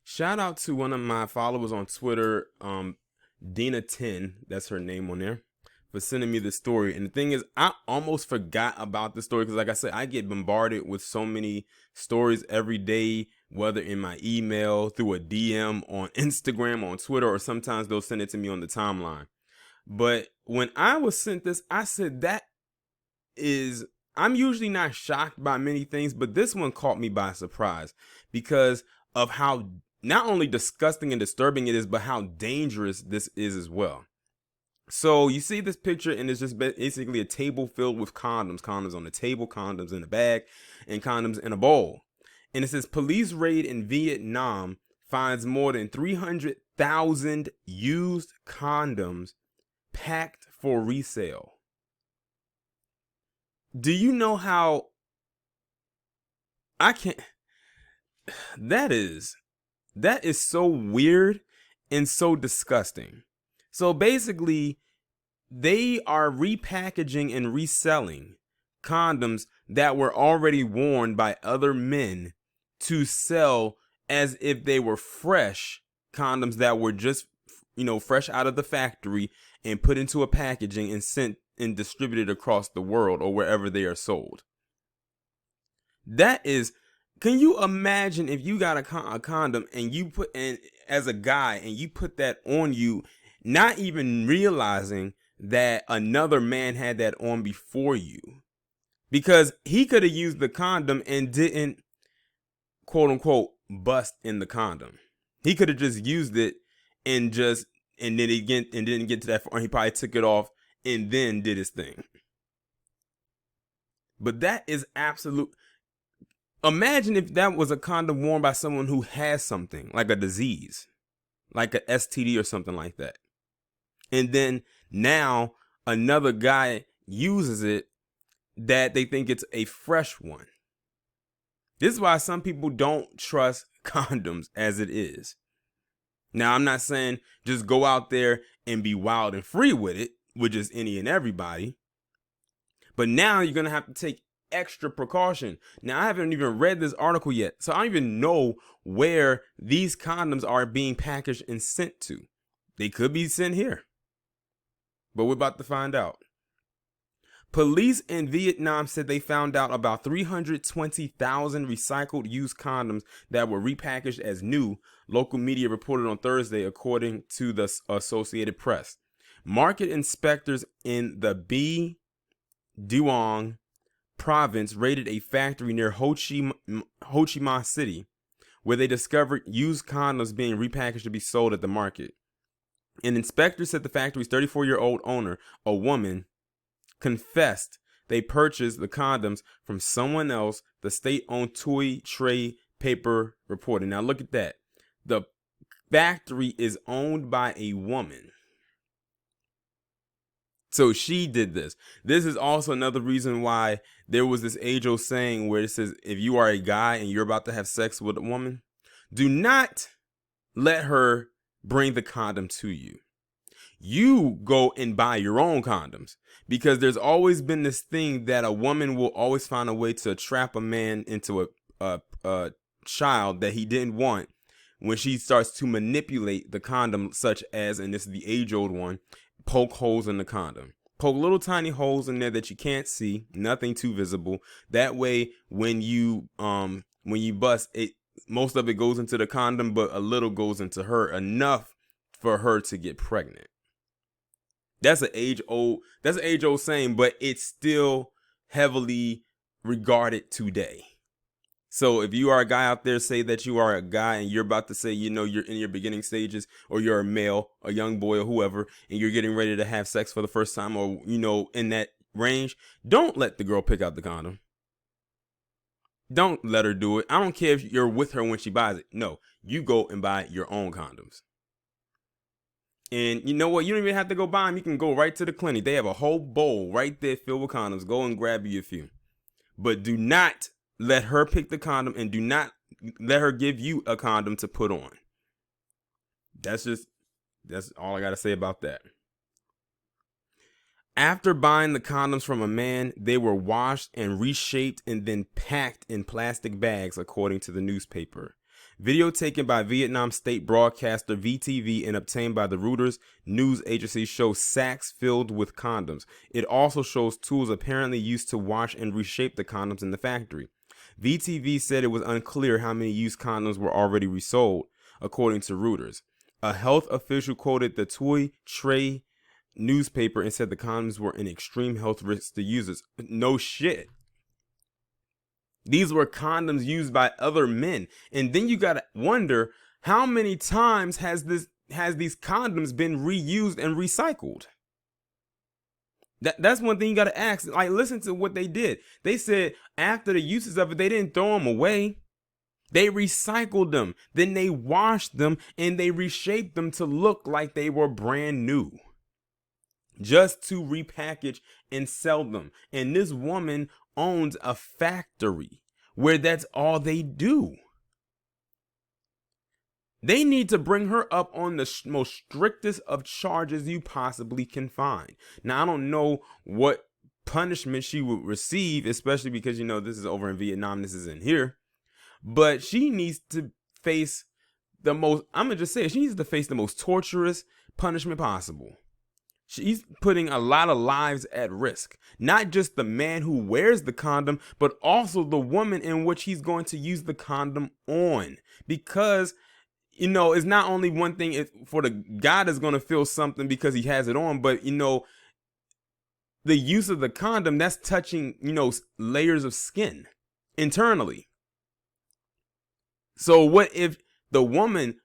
Shout out to one of my followers on Twitter, Dina10, that's her name on there, for sending me the story. And the thing is, I almost forgot about the story because, like I said, I get bombarded with so many stories every day, whether in my email, through a DM on Instagram, on Twitter, or sometimes they'll send it to me on the timeline. But when I was sent this, I said, is I'm usually not shocked by many things, but this one caught me by surprise because of how not only disgusting and disturbing it is, but how dangerous this is as well. So you see this picture, and it's just basically a table filled with condoms on the table, condoms in a bag, and condoms in a bowl. And it says police raid in Vietnam finds more than 300,000 used condoms packed for resale. Do you know how I can't that is so weird and so disgusting. So basically, they are repackaging and reselling condoms that were already worn by other men to sell as if they were fresh condoms that were just, fresh out of the factory and put into a packaging and sent and distributed across the world or wherever they are sold. That is, can you imagine if you got a condom and you put in as a guy and you put that on you, not even realizing that another man had that on before you, because he could have used the condom and didn't, quote unquote, bust in the condom. He could have just used it and didn't get to that, or he probably took it off and then did his thing. But that is absolute. Imagine if that was a condom worn by someone who has something like a disease, like an STD or something like that. And then now another guy uses it that they think it's a fresh one. This is why some people don't trust condoms as it is. Now, I'm not saying just go out there and be wild and free with it, with just any and everybody. But now you're going to have to take extra precaution. Now, I haven't even read this article yet, so I don't even know where these condoms are being packaged and sent to. They could be sent here, but we're about to find out. Police in Vietnam said they found out about 320,000 recycled used condoms that were repackaged as new, local media reported on Thursday, according to the Associated Press. Market inspectors in the Duong province raided a factory near Ho Chi Minh City, where they discovered used condoms being repackaged to be sold at the market. An inspector said the factory's 34-year-old owner, a woman, confessed they purchased the condoms from someone else, the state-owned Tui Tray paper reported. Now look at that. The factory is owned by a woman. So she did this. This is also another reason why there was this age-old saying where it says, if you are a guy and you're about to have sex with a woman, do not let her bring the condom to you. You go and buy your own condoms, because there's always been this thing that a woman will always find a way to trap a man into a child that he didn't want when she starts to manipulate the condom, such as, and this is the age-old one, poke holes in the condom. Poke little tiny holes in there that you can't see, nothing too visible. That way, when you bust it, most of it goes into the condom, but a little goes into her, enough for her to get pregnant. That's an age old saying, but it's still heavily regarded today. So if you are a guy out there, say that you are a guy and you're about to say, you're in your beginning stages, or you're a male, a young boy, or whoever, and you're getting ready to have sex for the first time, or, in that range, don't let the girl pick out the condom. Don't let her do it. I don't care if you're with her when she buys it. No, you go and buy your own condoms. And you know what? You don't even have to go buy them. You can go right to the clinic. They have a whole bowl right there filled with condoms. Go and grab you a few. But do not let her pick the condom, and do not let her give you a condom to put on. That's all I got to say about that. After buying the condoms from a man, they were washed and reshaped and then packed in plastic bags, according to the newspaper. Video taken by Vietnam state broadcaster VTV and obtained by the Reuters news agency shows sacks filled with condoms. It also shows tools apparently used to wash and reshape the condoms in the factory. VTV said it was unclear how many used condoms were already resold, according to Reuters. A health official quoted the Toy Tray newspaper and said the condoms were an extreme health risk to users. No shit. These were condoms used by other men. And then you gotta wonder, how many times has these condoms been reused and recycled? That's one thing you gotta ask. Like, listen to what they did. They said after the uses of it, they didn't throw them away. They recycled them. Then they washed them and they reshaped them to look like they were brand new, just to repackage and sell them. And this woman owns a factory where that's all they do. They need to bring her up on the most strictest of charges you possibly can find. Now, I don't know what punishment she would receive, especially because, this is over in Vietnam, this isn't here. But she needs to face the most, I'm going to just say it, she needs to face the most torturous punishment possible. She's putting a lot of lives at risk. Not just the man who wears the condom, but also the woman in which he's going to use the condom on. Because, it's not only one thing for the guy that's going to feel something because he has it on, but, the use of the condom, that's touching, layers of skin internally. So what if the woman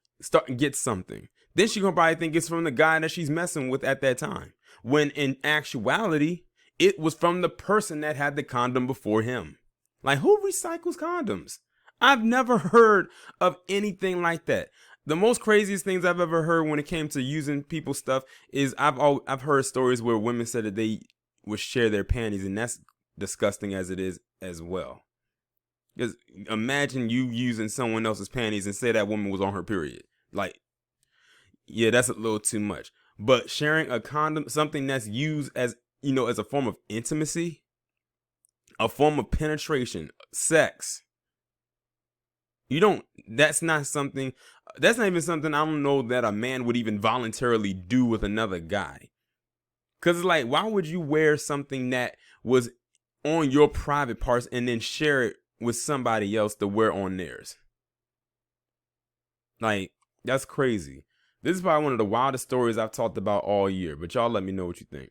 gets something? Then she's going to probably think it's from the guy that she's messing with at that time, when in actuality, it was from the person that had the condom before him. Like, who recycles condoms? I've never heard of anything like that. The most craziest things I've ever heard when it came to using people's stuff is I've heard stories where women said that they would share their panties, and that's disgusting as it is as well. Because imagine you using someone else's panties and say that woman was on her period. Like, yeah, that's a little too much. But sharing a condom, something that's used as, as a form of intimacy, a form of penetration, sex. That's not even something I don't know that a man would even voluntarily do with another guy. Because it's like, why would you wear something that was on your private parts and then share it with somebody else to wear on theirs? Like, that's crazy. This is probably one of the wildest stories I've talked about all year, but y'all let me know what you think.